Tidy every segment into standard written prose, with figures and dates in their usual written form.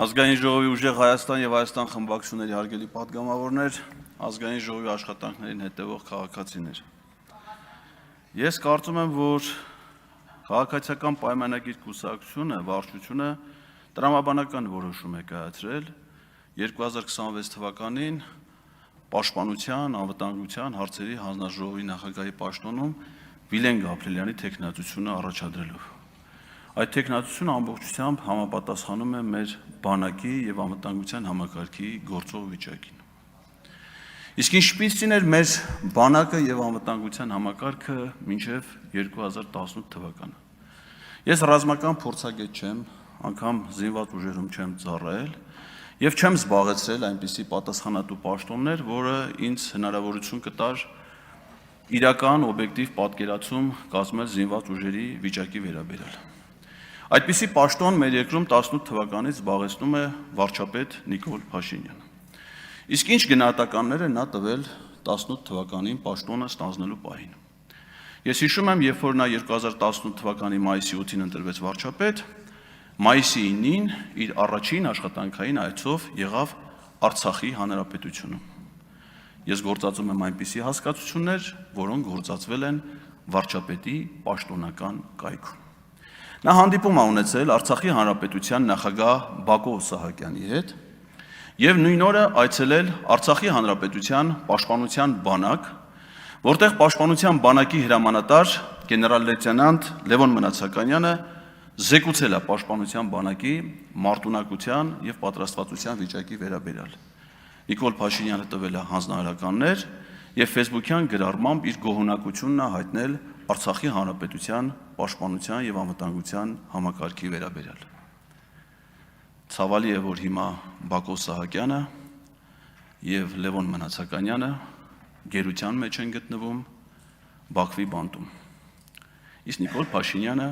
Ազգային ժողովի ուժեղ Հայաստան եւ Հայաստան խմբակցությունների հարգելի պատգամավորներ, ազգային ժողովի աշխատանքներին հետևող քաղաքացիներ։ Ես կարծում եմ, որ քաղաքացիական պայմանագիր կուսակցությունը, վարչությունը տրամաբանական որոշում է կայացրել 2026 թվականին Պաշտպանության, անվտանգության հարցերի հանձնաժողովի նախագահի պաշտոնում Վիլեն Գաբրիելյանի թեկնածությունը առաջադրելով։ Այդ թեկնածությունը ամբողջությամբ համապատասխանում է մեր բանակի եւ անվտանգության համակարգի գործող վիճակին։ Իսկ ինչպիսին էր մեր բանակը եւ անվտանգության համակարգը մինչեւ 2018 թվականը։ Ես ռազմական փորձագետ չեմ, անգամ զինված ուժերում չեմ ծառայել եւ չեմ զբաղեցրել այնպիսի պատասխանատու պաշտոններ, որը ինձ հնարավորություն կտար իրական օբյեկտիվ պատկերացում կազմել զինված ուժերի վիճակի վերաբերյալ։ Այդպիսի պաշտոն մեր երկրում 18 թվականից զբաղեցնում է վարչապետ Նիկոլ Փաշինյանը։ Իսկ ինչ գնահատականներ է նա տվել 18 թվականին պաշտոնը ստանձնելու պահին։ Ես հիշում եմ, երբ որ նա 2018 թվականի մայիսի 8-ին ընտրվեց վարչապետ, մայիսի 9-ին իր առաջին աշխատանքային այցով եղավ Արցախի հանրապետությունում։ Ես գործածում եմ այնպիսի հասկացություններ, որոնք գործածվել են վարչապետի պաշտոնական կայքում։ Նա հանդիպում է ունեցել Արցախի հանրապետության նախագահ Բակո Սահակյանի հետ եւ նույն օրը այցելել Արցախի հանրապետության պաշտպանության բանակ, որտեղ պաշտպանության բանակի հրամանատար գեներալ-լեյտենանտ Լևոն Մնացականյանը զեկուցել է պաշտպանության բանակի մարտունակության եւ պատրաստվածության վիճակի վերաբերյալ։ Նիկոլ Փաշինյանը տվել է հանձնարարականներ եւ Facebook-յան գրառմամբ իր գոհունակությունն է հայտնել Արցախի հանրապետության պաշտպանության եւ անվտանգության համակարգի վերաբերյալ։ Ցավալի է, որ հիմա Բակո Սահակյանը եւ Լևոն Մնացականյանը գերության մեջ են գտնվում Բաքվի բանտում։ Իսկ Նիկոլ Փաշինյանը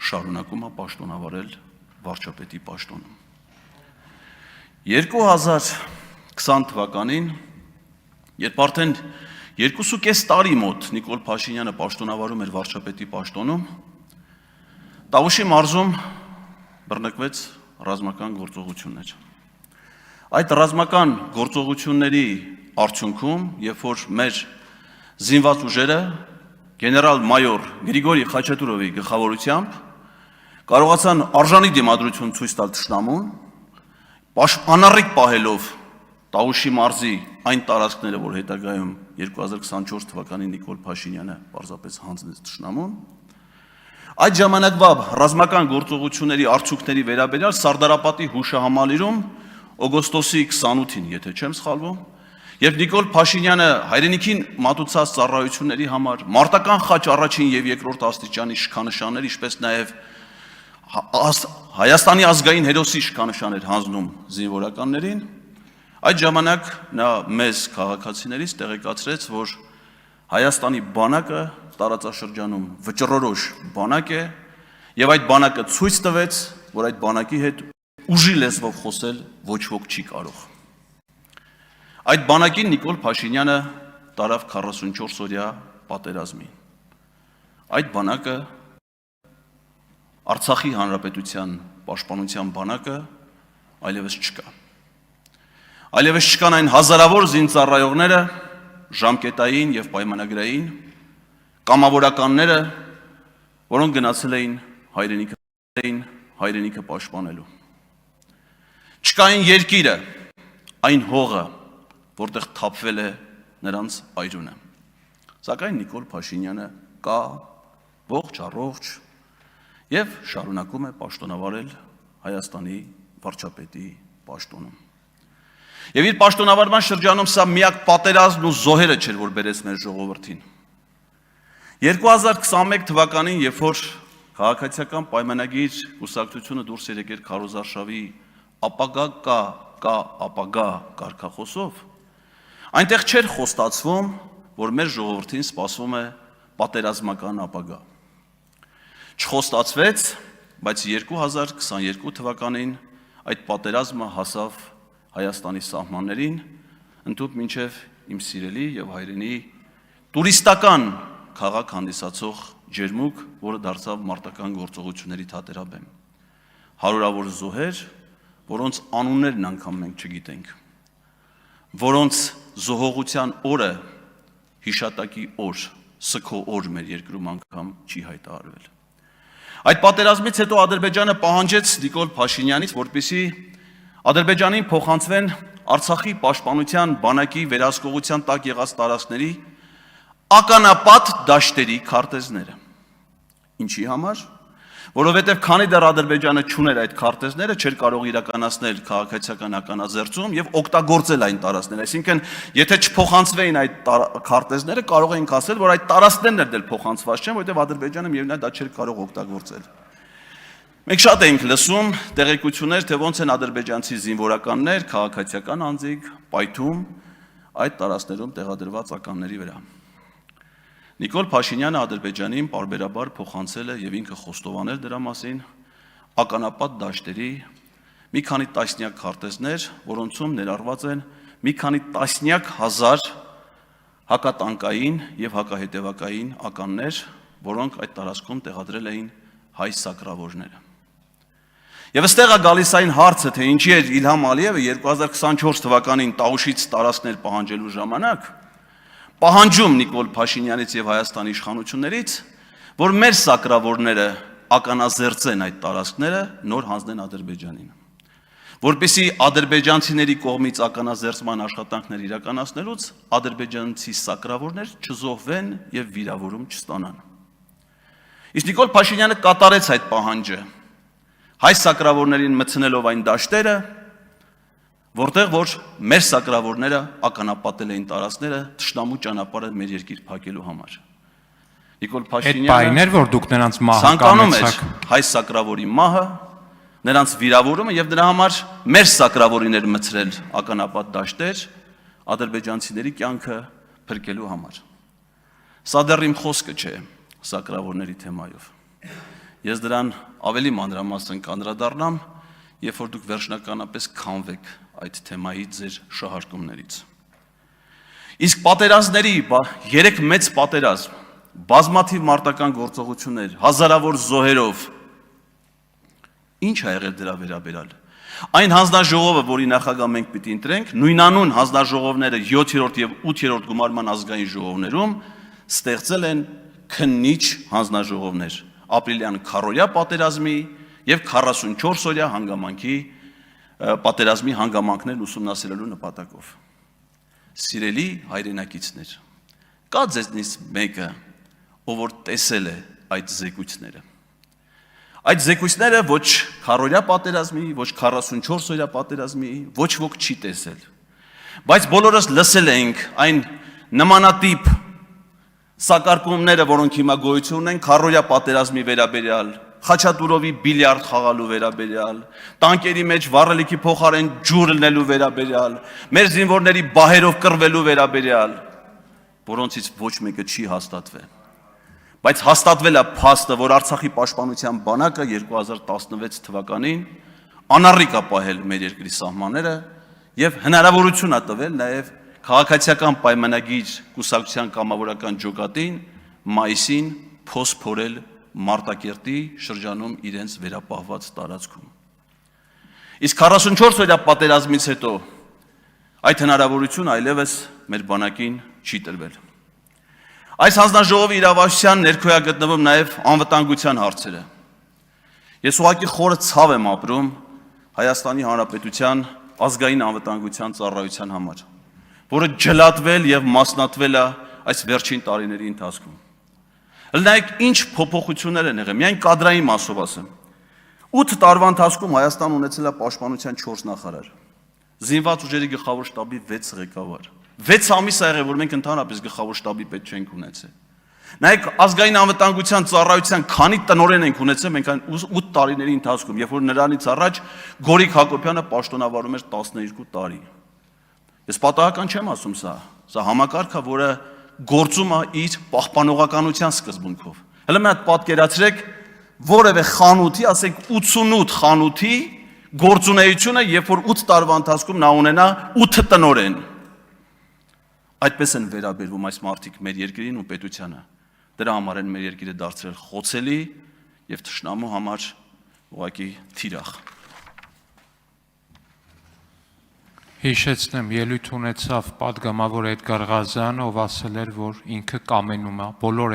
շարունակում է պաշտոնավարել վարչապետի պաշտոնում։ 2020 թվականին, երբ արդեն 2.5 տարի մոտ Նիկոլ Փաշինյանը պաշտոնավարում էր վարչապետի պաշտոնում, Տավուշի մարզում բռնկվեց ռազմական գործողություններ։ Այդ ռազմական գործողությունների արդյունքում, երբ որ մեր զինված ուժերը գեներալ-մայոր Գրիգորի Խաչատուրովի գլխավորությամբ կարողացան արժանի դիմադրություն ցույց տալ թշնամուն, անառիկ պահելով Տավուշի մարզի այն տարածքները, որ հետագայում 2024 թվականին Նիկոլ Փաշինյանը պարզապես հանձնեց թշնամուն, այդ ժամանակվա ռազմական գործողությունների արդյունքների վերաբերյալ Սարդարապատի հուշահամալիրում օգոստոսի 28-ին, եթե չեմ սխալվում, երբ Նիկոլ Փաշինյանը հայրենիքին մատուցած ծառայությունների համար մարտական խաչ առաջին եւ երկրորդ աստիճանի շքանշաններ, ինչպես նաեւ Հայաստանի ազգային հերոսի շքանշաններ հանձնում զինվորականներին, այդ ժամանակ նա մեզ քաղաքացիներից տեղեկացրեց, որ Հայաստանի բանակը տարածաշրջանում վճռորոշ բանակ է եւ այդ բանակը ցույց տվեց, որ այդ բանակի հետ ուժի լեզվով խոսել ոչ ոք չի կարող։ Այդ բանակին Նիկոլ Փաշինյանը տարավ 44-օրյա պատերազմին։ Այդ բանակը Արցախի հանրապետության պաշտպանության բանակը այլևս չկա։ Այլևս չկան այն հազարավոր զինծառայողները, ժամկետային եւ պայմանագրային, կամավորականները, որոնք գնացել էին հայրենիքը պաշտպանելու։ Չկա այն երկիրը, այն հողը, որտեղ թափվել է նրանց այրունը։ Սակայն Նիկոլ Փաշինյանը կա ողջ առողջ եւ շարունակում է պաշտոնավարել Հայաստանի վարչապետի պաշտոնում։ Եվ իր պաշտոնավարման շրջանում սա միակ պատերազմն ու զոհերը չէր, որ բերեց մեր ժողովրդին։ 2021 թվականին, երբ որ քաղաքացիական պայմանագիր կուսակցությունը դուրս եկել քարոզարշավի ապագա ապագա կարգախոսով, այնտեղ չէր խոստացվում, որ մեր ժողովրդին սպասվում է պատերազմական ապագա։ Չխոստացվեց, բայց 2022 թվականին այդ պատերազմը հասավ Հայաստանի սահմաններին, ընդհուպ մինչև իմ սիրելի եւ հայրենի տուրիստական քաղաք հանդիսացող ջերմուկ, որը դարձավ մարտական գործողությունների թատերաբեմ։ Հարյուրավոր զոհեր, որոնց անուններն անգամ մենք չգիտենք, որոնց զոհողության օրը հիշատակի օր, սգո օր մեր երկրում անգամ չի հայտարարվել։ Այդ պատերազմից հետո Ադրբեջանը պահանջեց Նիկոլ Փաշինյանից, որպեսզի Ադրբեջանին փոխանցվեն Արցախի պաշտպանության բանակի վերահսկողության տակ եղած տարածքների ականապատ դաշտերի քարտեզները։ Ինչի համար? Որովհետև քանի դեռ Ադրբեջանը չուներ այդ քարտեզները, չէր կարող իրականացնել քաղաքացիական ականաձերծում եւ օգտագործել այն տարածքները։ Այսինքն, եթե չփոխանցվեին այդ քարտեզները, կարող էինք ասել, որ այդ տարածքներն էլ փոխանցված չեն, որովհետև Ադրբեջանը միևնույն է դա չէր կարող օգտագործել։ Մենք շատ էինք լսում տեղեկություններ, թե ոնց են ադրբեջանցի զինվորականներ, քաղաքացիական անձիկ պայթում այդ տարածքներում տեղադրված ականների վրա։ Նիկոլ Փաշինյանը Ադրբեջանին պարբերաբար փոխանցել է եւ ինքը խոստովանել դրա մասին ականապատ դաշտերի մի քանի տասնյակ քարտեզներ, որոնցում ներառված են մի քանի տասնյակ հազար հակատանկային եւ հակահետևակային ականներ, որոնք այդ տարածքում տեղադրել էին հայ սակրավորները։ Եվ այստեղ է գալիս այն հարցը, թե ինչի էր Իլհամ Ալիևը 2024 թվականին Տաուշից տարածքներ պահանջելու ժամանակ պահանջում Նիկոլ Փաշինյանից եւ Հայաստանի իշխանություններից, որ մեր սակրավորները ականազերծեն այդ տարածքները, նոր հանձնեն Ադրբեջանին, որպեսզի ադրբեջանցիների կողմից ականազերծման աշխատանքներ իրականացնելուց ադրբեջանցի սակրավորներ չզոհվեն եւ վիրավորում չստանան։ Իսկ Նիկոլ Փաշինյանը կատարեց այդ պահանջը, հայ սակրավորներին մտցնելով այն դաշտերը, որտեղ որ մեր սակրավորները ականապատել էին տարածքները թշնամու ճանապարհը մեր երկիր փակելու համար։ Նիկոլ Փաշինյանը այդ պայներ, որ դուք նրանց մահը ցանկանում էր հայ սակրավորի մահը, նրանց վիրավորումը եւ դրա համար մեր սակրավորիներ մցրել ականապատ դաշտեր ադրբեջանցիների կյանքը փրկելու համար։ Սա դեռ իմ խոսքը չէ սակրավորների թեմայով։ Ես դրան ավելի մանրամասն կանդրադառնամ, երբ որ դուք վերջնականապես քանվեք այդ թեմայի ձեր շահարկումներից։ Իսկ պատերազմների, 3 մեծ պատերազմ, բազմաթիվ մարտական գործողություններ, հազարավոր զոհերով, ինչ ա եղել դրա վերաբերյալ։ Այն հանձնաժողովը, որի նախագահ մենք պիտի ընտրենք, նույնանուն հանձնաժողովները 7-րդ եւ 8-րդ գումարման ազգային ժողովներում ստեղծել են քննիչ հանձնաժողովներ, ապրիլյան քառօրյա պատերազմի եւ 44-օրյա հանգամանքի պատերազմի հանգամանքներն ուսումնասիրելու նպատակով։ Սիրելի հայրենակիցներ, կա ձեզնից մեկը, ով որ տեսել է այդ զեկույցները։ Այդ զեկույցները ոչ քառօրյա պատերազմի, ոչ 44-օրյա պատերազմի, ոչ ոք չի տեսել։ Բայց բոլորս լսել ենք այն նմանատիպ սակարկումները, որոնք հիմա գոյություն ունեն քառօրյա պատերազմի վերաբերյալ, Խաչատուրովի բիլիարդ խաղալու վերաբերյալ, տանկերի մեջ վառելիքի փոխարեն ջուր լնելու վերաբերյալ, մեր զինվորների բահերով կռվելու վերաբերյալ, որոնցից ոչ մեկը չի հաստատվել։ Բայց հաստատվել է փաստը, որ Արցախի պաշտպանության բանակը 2016 թվականին անառիկ է պահել մեր երկրի սահմանները եւ հնարավորություն է տվել նաեւ քաղաքացիական պայմանագիր կուսակցության կամավորական ջոկատին մայիսին փոս փորել Մարտակերտի շրջանում իրենց վերապահված տարածքում։ Իսկ 44-օրյա պատերազմից հետո այդ հնարավորությունը այլևս մեր բանակին չի տրվել։ Այս հանձնաժողովի իրավասության ներքո է գտնվում նաև անվտանգության հարցերը։ Ես ուղղակի խորը ցավ եմ ապրում Հայաստանի Հանրապետության ազգային անվտանգության ծառայության համար, որը ջլատվել եւ մասնատվել է այս վերջին տարիների ընթացքում։ Լնայեք ինչ փոփոխություններ են եղել, միայն կադրային մասով ասեմ։ 8 տարվա ընթացքում Հայաստան ունեցել է պաշտպանության 4 նախարար, զինված ուժերի գլխավոր շտաբի 6 ղեկավար։ 6 ամիս է եղել, որ մենք ընդհանրապես գլխավոր շտաբի պետ չենք ունեցել։ Նայեք ազգային անվտանգության ծառայության քանի տնօրեն ենք ունեցել մենք այն 8 տարիների ընթացքում, երբ որ նրանից առաջ Գորիկ Հակոբյանը պաշտոնավարում էր 12 տարի։ Ես պատահական չեմ ասում սա համակարգ է, որը գործում է իր պահպանողականության սկզբունքով։ Հələ մի հատ պատկերացրեք որևէ խանութի, ասենք 88 խանութի գործունեությունը, երբ որ 8 տարվա ընթացքում նա ունենա 8 տնօրեն։ Այդպես են վերաբերվում այս մարդիկ մեր երկրին ու պետությանը։ Դրա համար են մեր երկիրը դարձրել խոցելի եւ թշնամու համար ուղղակի թիրախ։ Հիշեցնեմ, ելույթ ունեցավ պատգամավոր Էդգար Ղազարյանը, ով ասել էր, որ ինքը կամենում է բոլոր